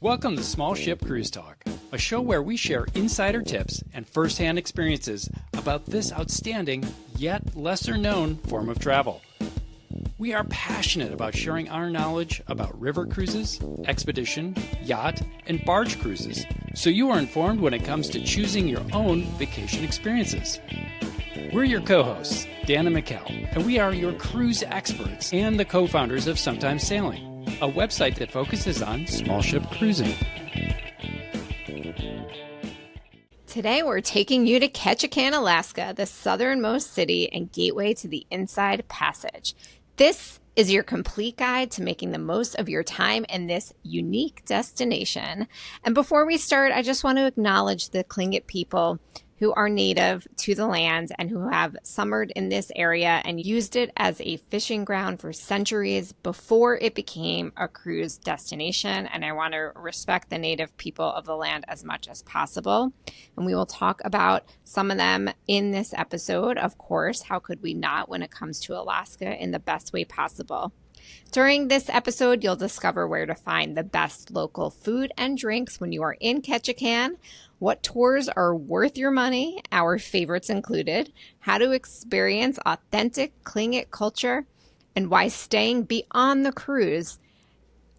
Welcome to Small Ship Cruise Talk, a show where we share insider tips and first-hand experiences about this outstanding, yet lesser-known form of travel. We are passionate about sharing our knowledge about river cruises, expedition, yacht, and barge cruises, so you are informed when it comes to choosing your own vacation experiences. We're your co-hosts, Dan and Mikkel, and we are your cruise experts and the co-founders of Sometimes Sailing, a website that focuses on small ship cruising. Today we're taking you to Ketchikan, Alaska, the southernmost city and gateway to the Inside Passage. This is your complete guide to making the most of your time in this unique destination. And before we start, I just want to acknowledge the Tlingit people who are native to the land and who have summered in this area and used it as a fishing ground for centuries before it became a cruise destination. And I want to respect the native people of the land as much as possible. And we will talk about some of them in this episode. Of course, how could we not when it comes to Alaska in the best way possible? During this episode, you'll discover where to find the best local food and drinks when you are in Ketchikan, what tours are worth your money, our favorites included, how to experience authentic Tlingit culture, and why staying beyond the cruise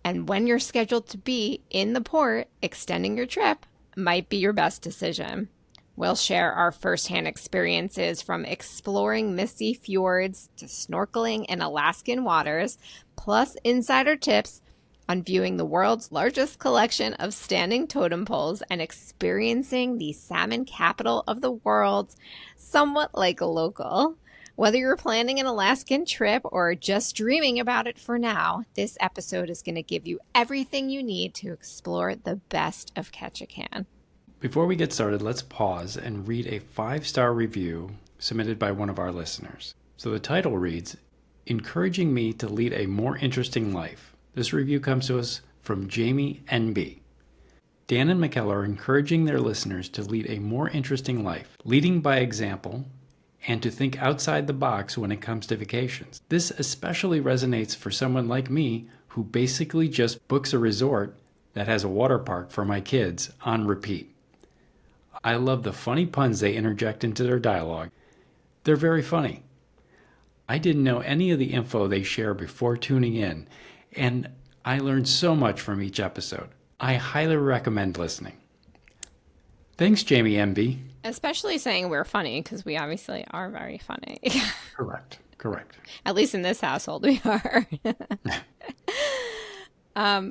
and when you're scheduled to be in the port extending your trip might be your best decision. We'll share our firsthand experiences from exploring misty fjords to snorkeling in Alaskan waters, plus insider tips on viewing the world's largest collection of standing totem poles and experiencing the salmon capital of the world, somewhat like a local. Whether you're planning an Alaskan trip or just dreaming about it for now, this episode is going to give you everything you need to explore the best of Ketchikan. Before we get started, let's pause and read a 5-star review submitted by one of our listeners. So the title reads, "Encouraging me to lead a more interesting life." This review comes to us from Jamie NB. Dan and Mikkel are encouraging their listeners to lead a more interesting life, leading by example, and to think outside the box when it comes to vacations. This especially resonates for someone like me who basically just books a resort that has a water park for my kids on repeat. I love the funny puns they interject into their dialogue. They're very funny. I didn't know any of the info they share before tuning in, and I learned so much from each episode. I highly recommend listening. Thanks, Jamie MB. Especially saying we're funny, because we obviously are very funny. Correct. At least in this household we are.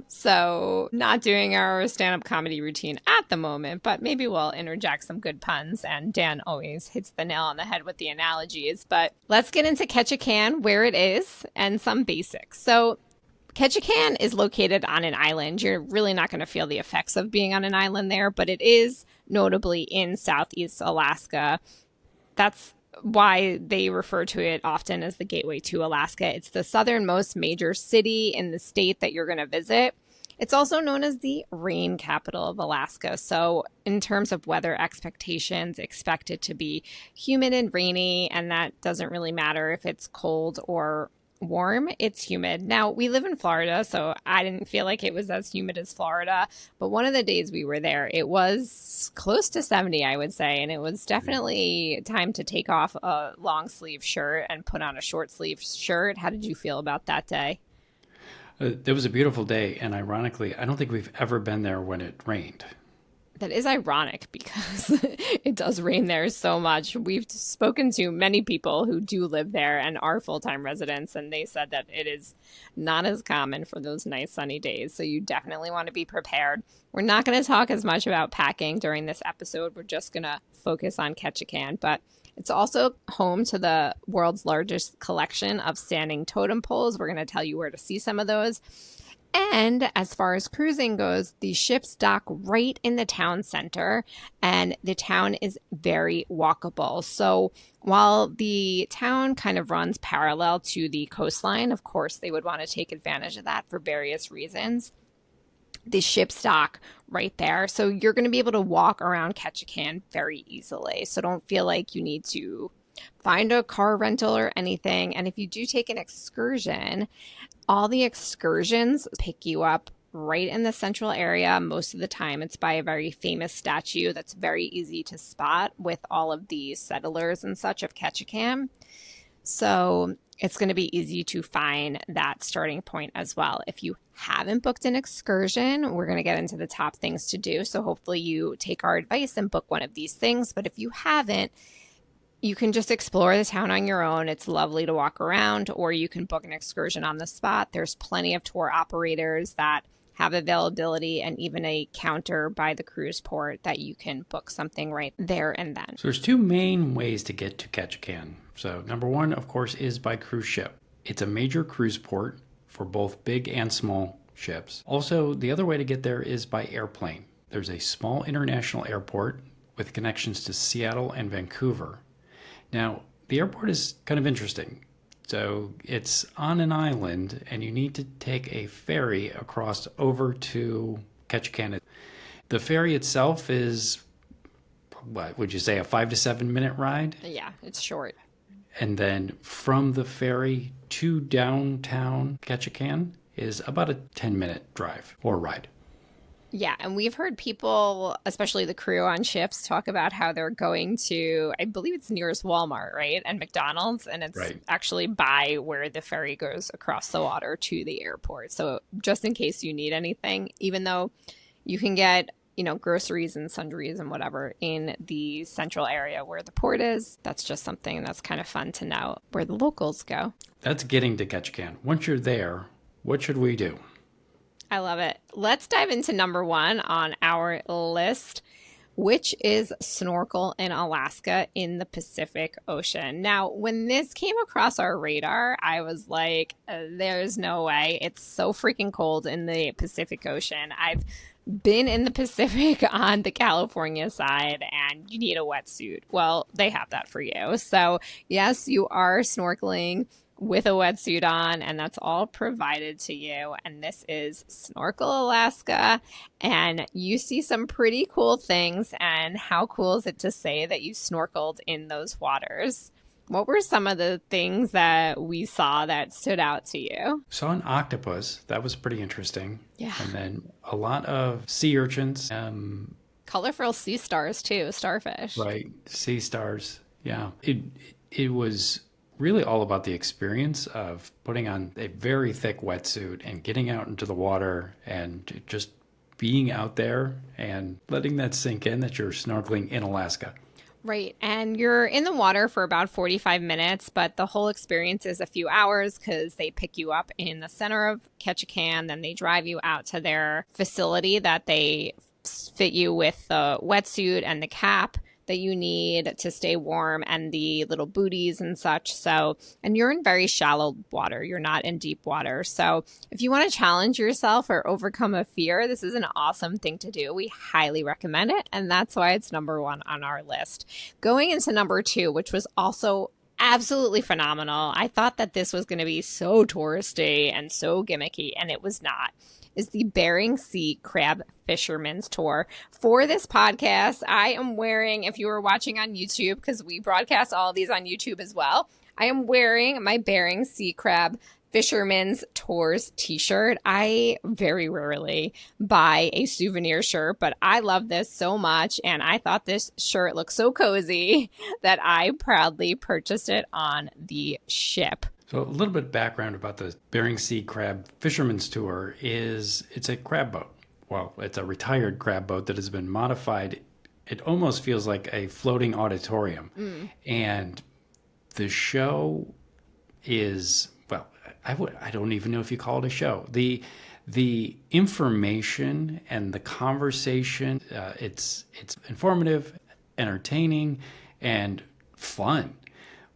So not doing our stand-up comedy routine at the moment, but maybe we'll interject some good puns, and Dan always hits the nail on the head with the analogies. But let's get into Ketchikan, where it is, and some basics. So Ketchikan is located on an island. You're really not going to feel the effects of being on an island there, but it is notably in Southeast Alaska. That's why they refer to it often as the gateway to Alaska. It's the southernmost major city in the state that you're going to visit. It's also known as the rain capital of Alaska. So in terms of weather expectations, expect it to be humid and rainy, and that doesn't really matter if it's cold or warm. It's humid. Now, we live in Florida, so I didn't feel like it was as humid as Florida, but one of the days we were there, it was close to 70, I would say, and it was definitely time to take off a long sleeve shirt and put on a short sleeve shirt. How did you feel about that day? It was a beautiful day, and ironically, I don't think we've ever been there when it rained. That is ironic because it does rain there so much. We've spoken to many people who do live there and are full-time residents, and they said that it is not as common for those nice sunny days. So you definitely want to be prepared. We're not going to talk as much about packing during this episode. We're just going to focus on Ketchikan, but it's also home to the world's largest collection of standing totem poles. We're going to tell you where to see some of those. And as far as cruising goes, the ships dock right in the town center, and the town is very walkable. So while the town kind of runs parallel to the coastline, of course, they would want to take advantage of that for various reasons. The ships dock right there. So you're going to be able to walk around Ketchikan very easily. So don't feel like you need to find a car rental or anything. And if you do take an excursion, all the excursions pick you up right in the central area. Most of the time, it's by a very famous statue that's very easy to spot with all of the settlers and such of Ketchikan. So it's going to be easy to find that starting point as well. If you haven't booked an excursion, we're going to get into the top things to do. So hopefully you take our advice and book one of these things. But if you haven't, you can just explore the town on your own. It's lovely to walk around, or you can book an excursion on the spot. There's plenty of tour operators that have availability and even a counter by the cruise port that you can book something right there and then. So there's two main ways to get to Ketchikan. So number one, of course, is by cruise ship. It's a major cruise port for both big and small ships. Also, the other way to get there is by airplane. There's a small international airport with connections to Seattle and Vancouver. Now, the airport is kind of interesting. So it's on an island, and you need to take a ferry across over to Ketchikan. The ferry itself is, what would you say, a 5 to 7 minute ride? Yeah, it's short. And then from the ferry to downtown Ketchikan is about a 10-minute drive or ride. Yeah, and we've heard people, especially the crew on ships, talk about how they're going to, I believe it's nearest Walmart, right? And McDonald's, and it's actually by where the ferry goes across the water to the airport. So just in case you need anything, even though you can get, groceries and sundries and whatever in the central area where the port is, that's just something that's kind of fun to know where the locals go. That's getting to Ketchikan. Once you're there, what should we do? I love it. Let's dive into number one on our list, which is snorkel in Alaska in the Pacific Ocean. Now, when this came across our radar, I was like, there's no way. It's so freaking cold in the Pacific Ocean. I've been in the Pacific on the California side, and you need a wetsuit. Well, they have that for you. So yes, you are snorkeling with a wetsuit on, and that's all provided to you. And this is Snorkel Alaska, and you see some pretty cool things. And how cool is it to say that you snorkeled in those waters? What were some of the things that we saw that stood out to you? Saw an octopus. That was pretty interesting. Yeah. And then a lot of sea urchins. Colorful sea stars too, starfish. Right. Sea stars. Yeah. It was really all about the experience of putting on a very thick wetsuit and getting out into the water and just being out there and letting that sink in that you're snorkeling in Alaska. Right. And you're in the water for about 45 minutes, but the whole experience is a few hours because they pick you up in the center of Ketchikan, then they drive you out to their facility that they fit you with the wetsuit and the cap that you need to stay warm and the little booties and such. So, and you're in very shallow water. You're not in deep water. So if you want to challenge yourself or overcome a fear, this is an awesome thing to do. We highly recommend it. And that's why it's number one on our list. Going into number two, which was also absolutely phenomenal. I thought that this was going to be so touristy and so gimmicky, and it was not. Is the Bering Sea Crab Fisherman's Tour. For this podcast, I am wearing, if you were watching on YouTube, because we broadcast all of these on YouTube as well, I am wearing my Bering Sea Crab Fisherman's Tours t-shirt. I very rarely buy a souvenir shirt, but I love this so much, and I thought this shirt looked so cozy that I proudly purchased it on the ship. So a little bit of background about the Bering Sea Crab Fisherman's Tour is it's a crab boat. Well, it's a retired crab boat that has been modified. It almost feels like a floating auditorium. And the show is, well, I don't even know if you call it a show. The information and the conversation, it's informative, entertaining, and fun.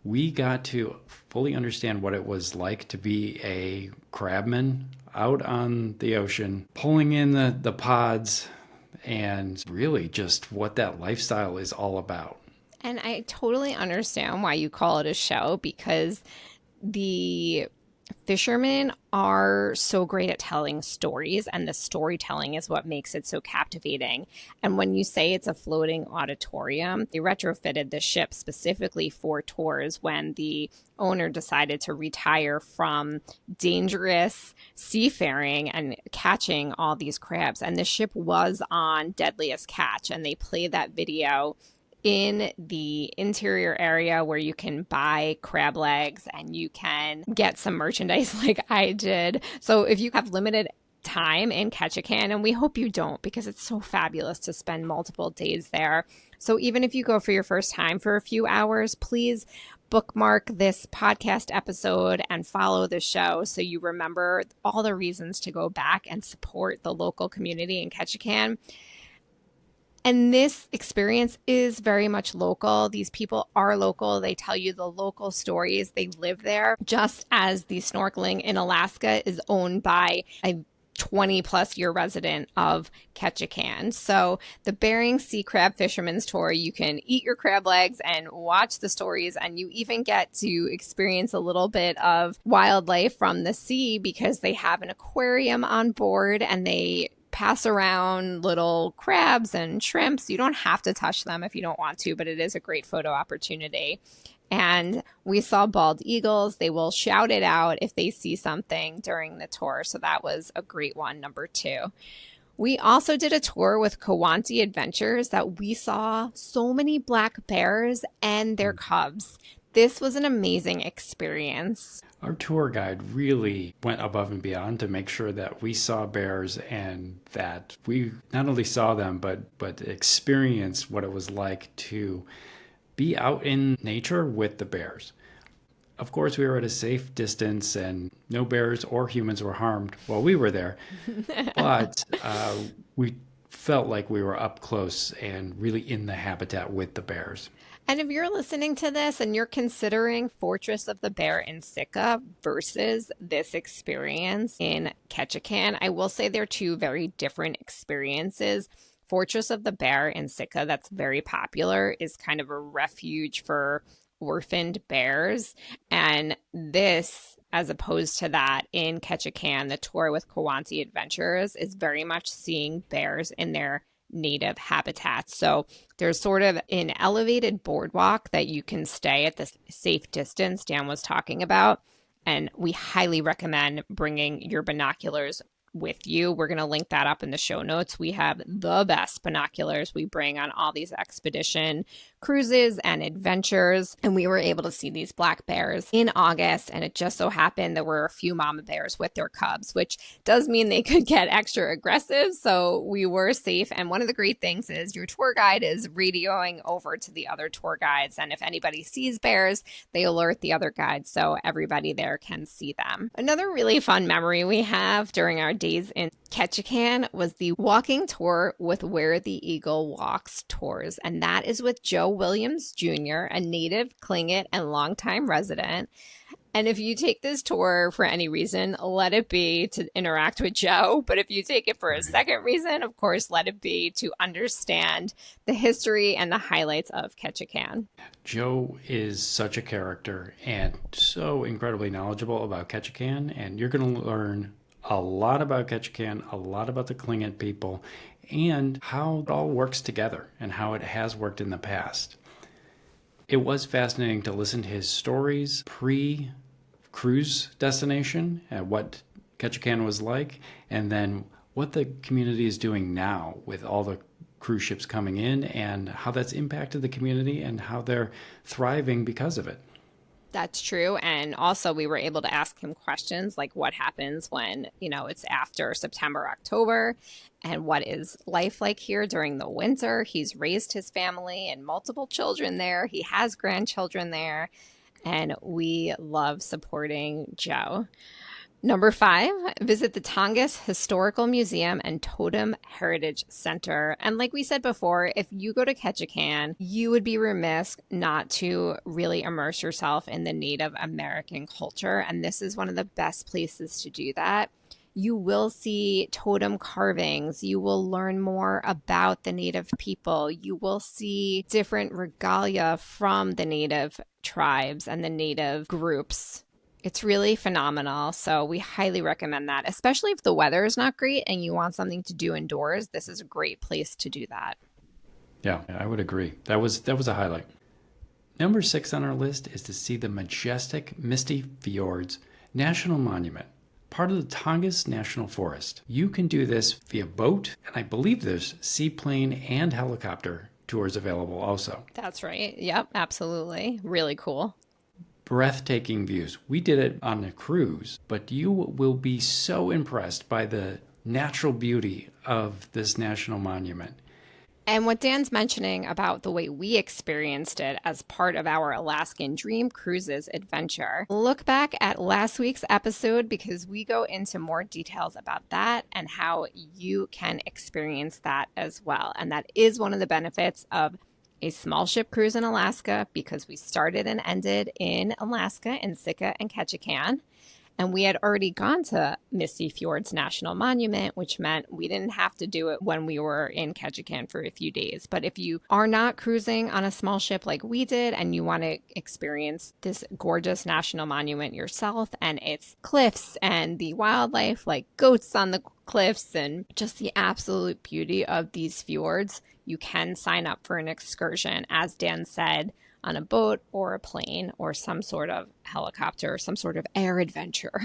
We got to fully understand what it was like to be a crabman out on the ocean, pulling in the pods, and really just what that lifestyle is all about. And I totally understand why you call it a show, because the Fishermen are so great at telling stories, and the storytelling is what makes it so captivating. And when you say it's a floating auditorium, they retrofitted the ship specifically for tours when the owner decided to retire from dangerous seafaring and catching all these crabs. And the ship was on Deadliest Catch, and they played that video in the interior area where you can buy crab legs and you can get some merchandise like I did. So if you have limited time in Ketchikan, and we hope you don't because it's so fabulous to spend multiple days there. So even if you go for your first time for a few hours, please bookmark this podcast episode and follow the show so you remember all the reasons to go back and support the local community in Ketchikan. And this experience is very much local. These people are local. They tell you the local stories. They live there, just as the snorkeling in Alaska is owned by a 20 plus year resident of Ketchikan. So the Bering Sea Crab Fisherman's Tour, you can eat your crab legs and watch the stories, and you even get to experience a little bit of wildlife from the sea because they have an aquarium on board and they pass around little crabs and shrimps. You don't have to touch them if you don't want to, but it is a great photo opportunity. And we saw bald eagles. They will shout it out if they see something during the tour. So that was a great one, number 2. We also did a tour with Kawanti Adventures that we saw so many black bears and their cubs. This was an amazing experience. Our tour guide really went above and beyond to make sure that we saw bears and that we not only saw them, but experienced what it was like to be out in nature with the bears. Of course, we were at a safe distance and no bears or humans were harmed while we were there, but we felt like we were up close and really in the habitat with the bears. And if you're listening to this and you're considering Fortress of the Bear in Sitka versus this experience in Ketchikan, I will say they're two very different experiences. Fortress of the Bear in Sitka, that's very popular, is kind of a refuge for orphaned bears. And this, as opposed to that in Ketchikan, the tour with Kawanti Adventures is very much seeing bears in their native habitats. So there's sort of an elevated boardwalk that you can stay at the safe distance Dan was talking about. And we highly recommend bringing your binoculars with you. We're going to link that up in the show notes. We have the best binoculars we bring on all these expedition cruises and adventures. And we were able to see these black bears in August. And it just so happened there were a few mama bears with their cubs, which does mean they could get extra aggressive. So we were safe. And one of the great things is your tour guide is radioing over to the other tour guides. And if anybody sees bears, they alert the other guides so everybody there can see them. Another really fun memory we have during our days in Ketchikan was the walking tour with Where the Eagle Walks tours. And that is with Joe Williams Jr., a native Tlingit and longtime resident. And if you take this tour for any reason, let it be to interact with Joe. But if you take it for a second reason, of course, let it be to understand the history and the highlights of Ketchikan. Joe is such a character and so incredibly knowledgeable about Ketchikan, and you're going to learn a lot about Ketchikan, a lot about the Tlingit people, and how it all works together and how it has worked in the past. It was fascinating to listen to his stories pre-cruise destination and what Ketchikan was like, and then what the community is doing now with all the cruise ships coming in and how that's impacted the community and how they're thriving because of it. That's true. And also we were able to ask him questions like what happens when, it's after September, October, and what is life like here during the winter. He's raised his family and multiple children there. He has grandchildren there, and we love supporting Joe. Number 5, visit the Tongass Historical Museum and Totem Heritage Center. And like we said before, if you go to Ketchikan, you would be remiss not to really immerse yourself in the Native American culture. And this is one of the best places to do that. You will see totem carvings. You will learn more about the Native people. You will see different regalia from the Native tribes and the Native groups. It's really phenomenal. So we highly recommend that, especially if the weather is not great and you want something to do indoors. This is a great place to do that. Yeah, I would agree. That was a highlight. Number 6 on our list is to see the majestic Misty Fjords National Monument, part of the Tongass National Forest. You can do this via boat, and I believe there's seaplane and helicopter tours available also. That's right. Yep, absolutely. Really cool. Breathtaking views. We did it on a cruise, but you will be so impressed by the natural beauty of this national monument. And what Dan's mentioning about the way we experienced it as part of our Alaskan Dream Cruises adventure, look back at last week's episode because we go into more details about that and how you can experience that as well. And that is one of the benefits of a small ship cruise in Alaska because we started and ended in Alaska in Sitka and Ketchikan. And we had already gone to Misty Fjords National Monument, which meant we didn't have to do it when we were in Ketchikan for a few days. But if you are not cruising on a small ship like we did and you want to experience this gorgeous national monument yourself and its cliffs and the wildlife like goats on the cliffs and just the absolute beauty of these fjords, you can sign up for an excursion, as Dan said, on a boat or a plane or some sort of helicopter or some sort of air adventure.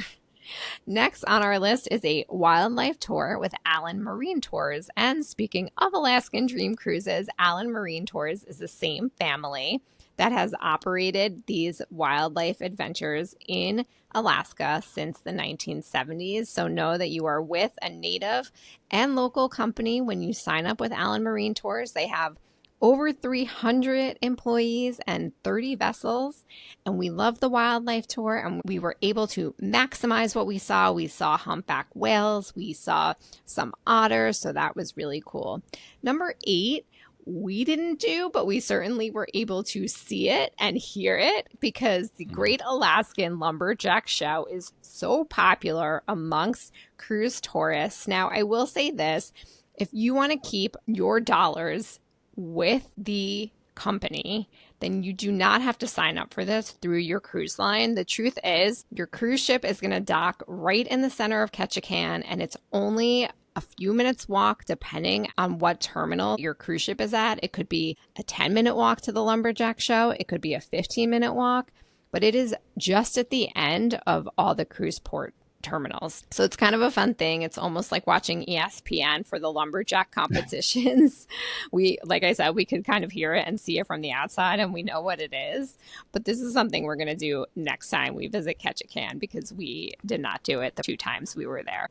Next on our list is a wildlife tour with Allen Marine Tours. And speaking of Alaskan Dream Cruises, Allen Marine Tours is the same family that has operated these wildlife adventures in Alaska since the 1970s. So know that you are with a native and local company when you sign up with Allen Marine Tours. They have over 300 employees and 30 vessels. And we love the wildlife tour and we were able to maximize what we saw. We saw humpback whales, we saw some otters, so that was really cool. Number 8, we didn't do, but we certainly were able to see it and hear it because the Great Alaskan Lumberjack Show is so popular amongst cruise tourists. Now, I will say this, if you want to keep your dollars with the company, then you do not have to sign up for this through your cruise line. The truth is, your cruise ship is going to dock right in the center of Ketchikan, and it's only a few minutes walk depending on what terminal your cruise ship is at. It could be a 10-minute walk to the Lumberjack Show. It could be a 15-minute walk, but it is just at the end of all the cruise port terminals. So it's kind of a fun thing. It's almost like watching ESPN for the lumberjack competitions. Like I said, we could kind of hear it and see it from the outside and we know what it is. But this is something we're going to do next time we visit Ketchikan because we did not do it the 2 times we were there.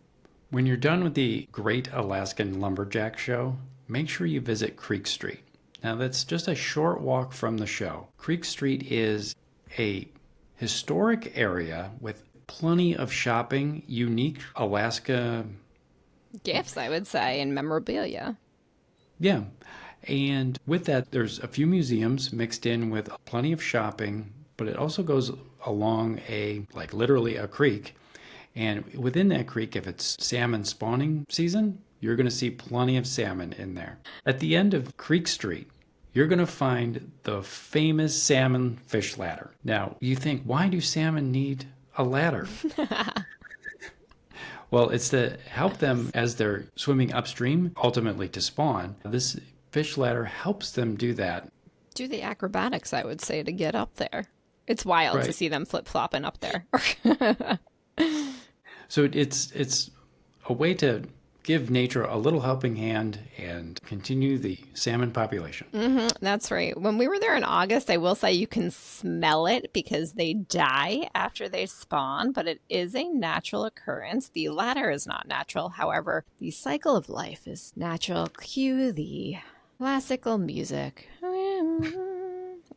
When you're done with the Great Alaskan Lumberjack Show, make sure you visit Creek Street. Now that's just a short walk from the show. Creek Street is a historic area with plenty of shopping, unique Alaska gifts, I would say, and memorabilia. Yeah. And with that, there's a few museums mixed in with plenty of shopping, but it also goes along literally a creek. And within that creek, if it's salmon spawning season, you're going to see plenty of salmon in there. At the end of Creek Street, you're going to find the famous salmon fish ladder. Now, you think, why do salmon need a ladder? Well, it's to help them as they're swimming upstream, ultimately to spawn. This fish ladder helps them do that. Do the acrobatics, I would say, to get up there. It's wild to see them flip-flopping up there. So it's a way to give nature a little helping hand and continue the salmon population. That's right. When we were there in August, I will say you can smell it because they die after they spawn, but it is a natural occurrence. The ladder is not natural. However, the cycle of life is natural. Cue the classical music.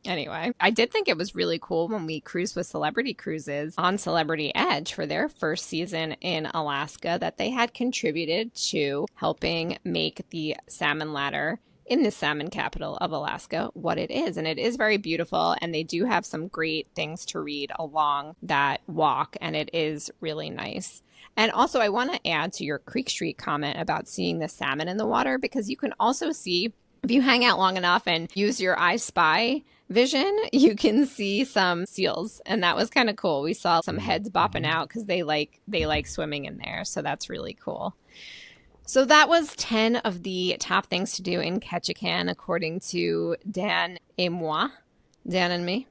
Anyway, I did think it was really cool when we cruised with Celebrity Cruises on Celebrity Edge for their first season in Alaska that they had contributed to helping make the salmon ladder in the salmon capital of Alaska what it is. And it is very beautiful. And they do have some great things to read along that walk. And it is really nice. And also, I want to add to your Creek Street comment about seeing the salmon in the water because you can also see if you hang out long enough and use your I Spy vision, you can see some seals, and that was kind of cool. We saw some heads bopping out because they like swimming in there, so that's really cool. So that was 10 of the top things to do in Ketchikan according to Dan et moi, Dan and me.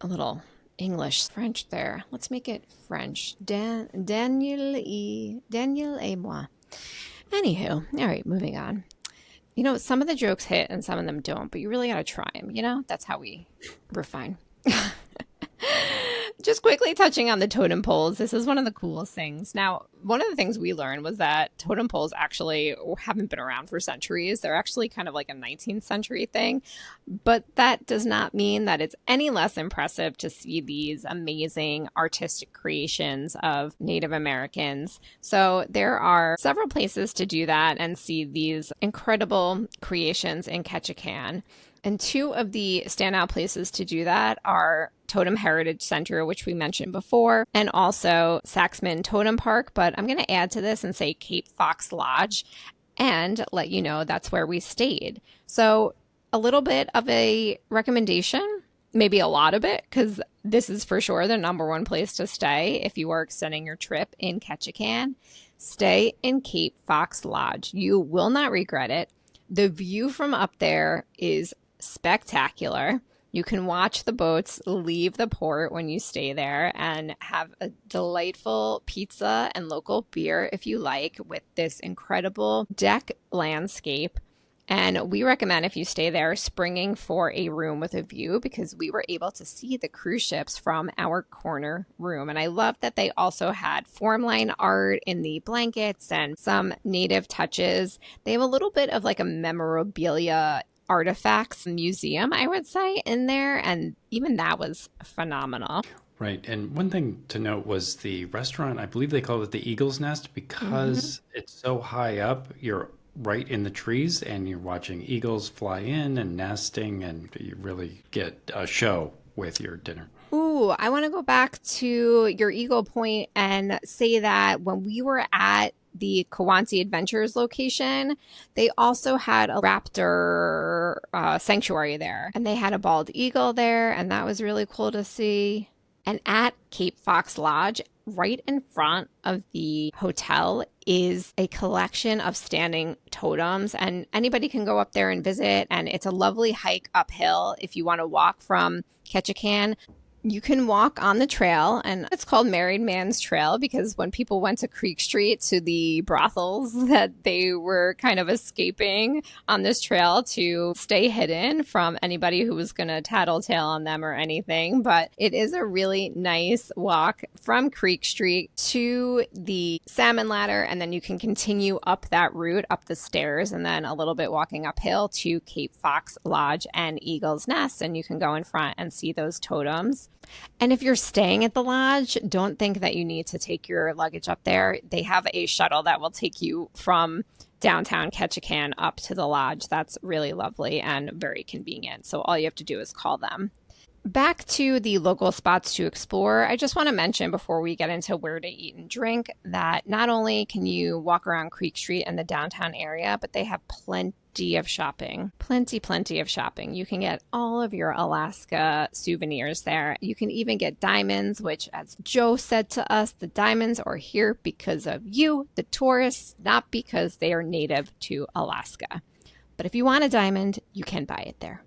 A little English French there. Let's make it French. Daniel et moi. Anywho, all right, moving on. You know, some of the jokes hit and some of them don't, but you really got to try them. You know, that's how we refine. Just quickly touching on the totem poles. This is one of the coolest things. Now, one of the things we learned was that totem poles actually haven't been around for centuries. They're actually kind of like a 19th century thing. But that does not mean that it's any less impressive to see these amazing artistic creations of Native Americans. So there are several places to do that and see these incredible creations in Ketchikan. And two of the standout places to do that are Totem Heritage Center, which we mentioned before, and also Saxman Totem Park. But I'm going to add to this and say Cape Fox Lodge and let you know that's where we stayed. So a little bit of a recommendation, maybe a lot of it, because this is for sure the number one place to stay if you are extending your trip in Ketchikan. Stay in Cape Fox Lodge. You will not regret it. The view from up there is spectacular. You can watch the boats leave the port when you stay there and have a delightful pizza and local beer if you like with this incredible deck landscape. And we recommend if you stay there, springing for a room with a view because we were able to see the cruise ships from our corner room. And I love that they also had formline art in the blankets and some native touches. They have a little bit of like a memorabilia artifacts museum, I would say, in there. And even that was phenomenal. Right. And one thing to note was the restaurant, I believe they call it the Eagle's Nest because it's so high up. You're right in the trees and you're watching eagles fly in and nesting, and you really get a show with your dinner. Ooh, I want to go back to your Eagle Point and say that when we were at the Kawanti Adventures location, they also had a raptor sanctuary there, and they had a bald eagle there, and that was really cool to see. And at Cape Fox Lodge, right in front of the hotel, is a collection of standing totems, and anybody can go up there and visit, and it's a lovely hike uphill if you want to walk from Ketchikan. You can walk on the trail, and it's called Married Man's Trail because when people went to Creek Street to the brothels that they were kind of escaping on this trail to stay hidden from anybody who was going to tattletale on them or anything. But it is a really nice walk from Creek Street to the Salmon Ladder, and then you can continue up that route, up the stairs, and then a little bit walking uphill to Cape Fox Lodge and Eagle's Nest, and you can go in front and see those totems. And if you're staying at the lodge, don't think that you need to take your luggage up there. They have a shuttle that will take you from downtown Ketchikan up to the lodge. That's really lovely and very convenient. So all you have to do is call them. Back to the local spots to explore, I just want to mention before we get into where to eat and drink that not only can you walk around Creek Street and the downtown area, but they have plenty of shopping. Plenty of shopping. You can get all of your Alaska souvenirs there. You can even get diamonds, which, as Joe said to us, the diamonds are here because of you, the tourists, not because they are native to Alaska. But if you want a diamond, you can buy it there.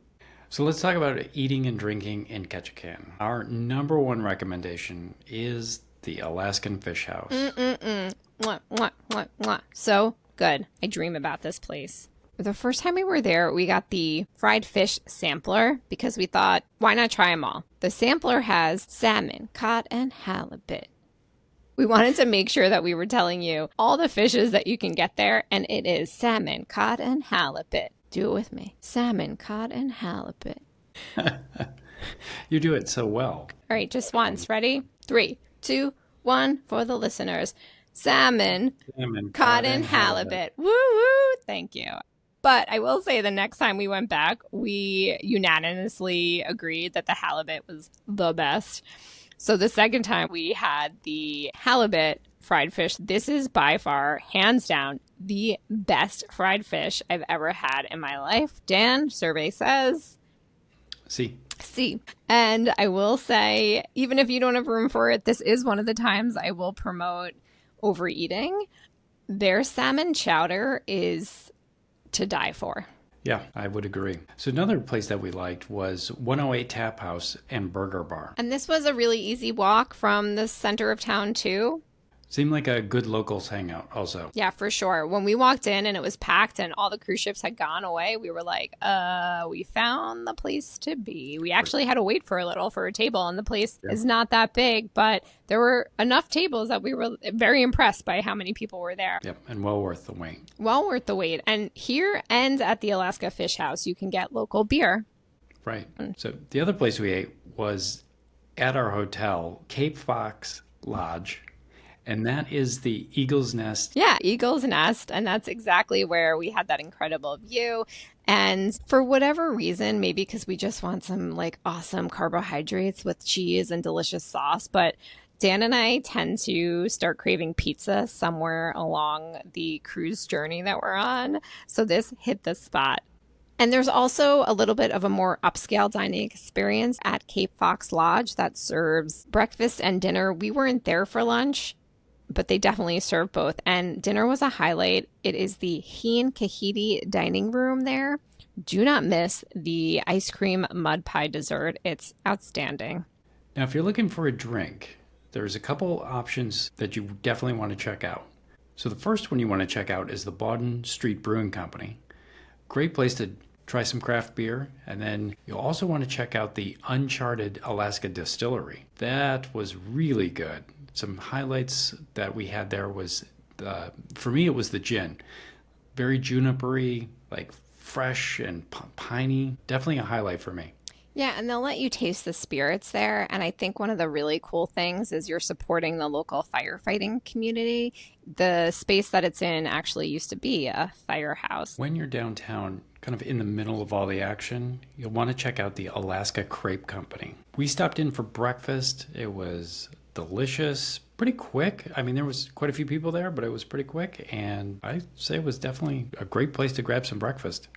So let's talk about eating and drinking in Ketchikan. Our number one recommendation is the Alaskan Fish House. Mwah, mwah, mwah, mwah. So good. I dream about this place. The first time we were there, we got the fried fish sampler because we thought, why not try them all? The sampler has salmon, cod, and halibut. We wanted to make sure that we were telling you all the fishes that you can get there, and it is salmon, cod, and halibut. Do it with me. Salmon, cod, and halibut. You do it so well. All right, just once. Ready? 3, 2, 1 for the listeners. Salmon, cod, and halibut. Woo woo! Thank you. But I will say the next time we went back, we unanimously agreed that the halibut was the best. So the second time we had the halibut fried fish. This is by far, hands down, the best fried fish I've ever had in my life. Dan, survey says See. C. And I will say, even if you don't have room for it, this is one of the times I will promote overeating. Their salmon chowder is to die for. Yeah, I would agree. So another place that we liked was 108 Tap House and Burger Bar. And this was a really easy walk from the center of town, too. Seemed like a good locals hangout also. Yeah, for sure. When we walked in and it was packed and all the cruise ships had gone away, we were like, we found the place to be. We actually had to wait for a little for a table, and the place is not that big, but there were enough tables that we were very impressed by how many people were there. Yep, and well worth the wait. Well worth the wait. And here and at the Alaska Fish House, you can get local beer. Right. So the other place we ate was at our hotel, Cape Fox Lodge. And that is the Eagle's Nest. Yeah, Eagle's Nest. And that's exactly where we had that incredible view. And for whatever reason, maybe because we just want some like awesome carbohydrates with cheese and delicious sauce, but Dan and I tend to start craving pizza somewhere along the cruise journey that we're on. So this hit the spot. And there's also a little bit of a more upscale dining experience at Cape Fox Lodge that serves breakfast and dinner. We weren't there for lunch, but they definitely serve both. And dinner was a highlight. It is the Hien Kahiti dining room there. Do not miss the ice cream mud pie dessert. It's outstanding. Now, if you're looking for a drink, there's a couple options that you definitely want to check out. So the first one you want to check out is the Bawden Street Brewing Company. Great place to try some craft beer. And then you'll also want to check out the Uncharted Alaska Distillery. That was really good. Some highlights that we had there was, for me, it was the gin. Very junipery, like fresh and piney. Definitely a highlight for me. Yeah, and they'll let you taste the spirits there. And I think one of the really cool things is you're supporting the local firefighting community. The space that it's in actually used to be a firehouse. When you're downtown, kind of in the middle of all the action, you'll want to check out the Alaska Crepe Company. We stopped in for breakfast. It was delicious, pretty quick. I mean, there was quite a few people there, but it was pretty quick. And I'd say it was definitely a great place to grab some breakfast.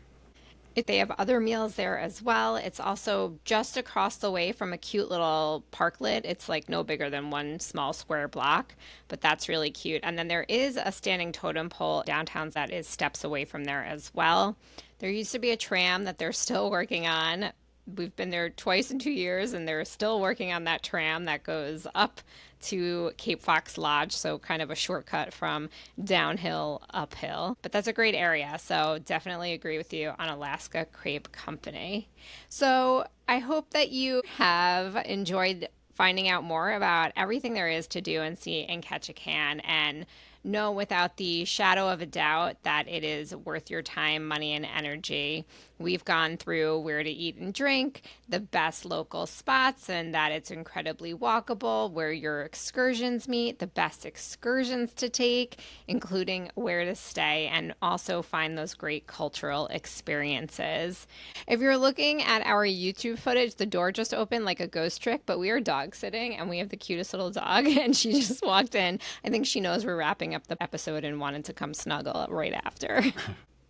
They have other meals there as well. It's also just across the way from a cute little parklet. It's like no bigger than one small square block, but that's really cute. And then there is a standing totem pole downtown that is steps away from there as well. There used to be a tram that they're still working on. We've been there twice in 2 years, and they're still working on that tram that goes up to Cape Fox Lodge, so kind of a shortcut from downhill uphill. But that's a great area, so definitely agree with you on Alaska Crepe Company. So I hope that you have enjoyed finding out more about everything there is to do and see in Ketchikan, and know without the shadow of a doubt that it is worth your time, money, and energy. We've gone through where to eat and drink, the best local spots, and that it's incredibly walkable, where your excursions meet, the best excursions to take, including where to stay, and also find those great cultural experiences. If you're looking at our YouTube footage, the door just opened like a ghost trick, but we are dog sitting, and we have the cutest little dog, and she just walked in. I think she knows we're wrapping up the episode and wanted to come snuggle right after.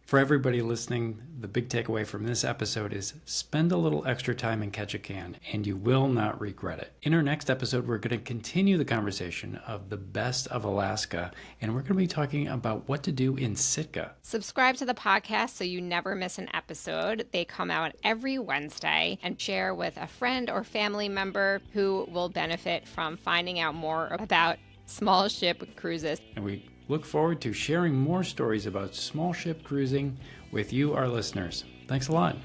For everybody listening, the big takeaway from this episode is spend a little extra time in Ketchikan and you will not regret it. In our next episode, we're going to continue the conversation of the best of Alaska, and we're going to be talking about what to do in Sitka. Subscribe to the podcast so you never miss an episode. They come out every Wednesday, and share with a friend or family member who will benefit from finding out more about small ship cruises. And we look forward to sharing more stories about small ship cruising with you, our listeners. Thanks a lot.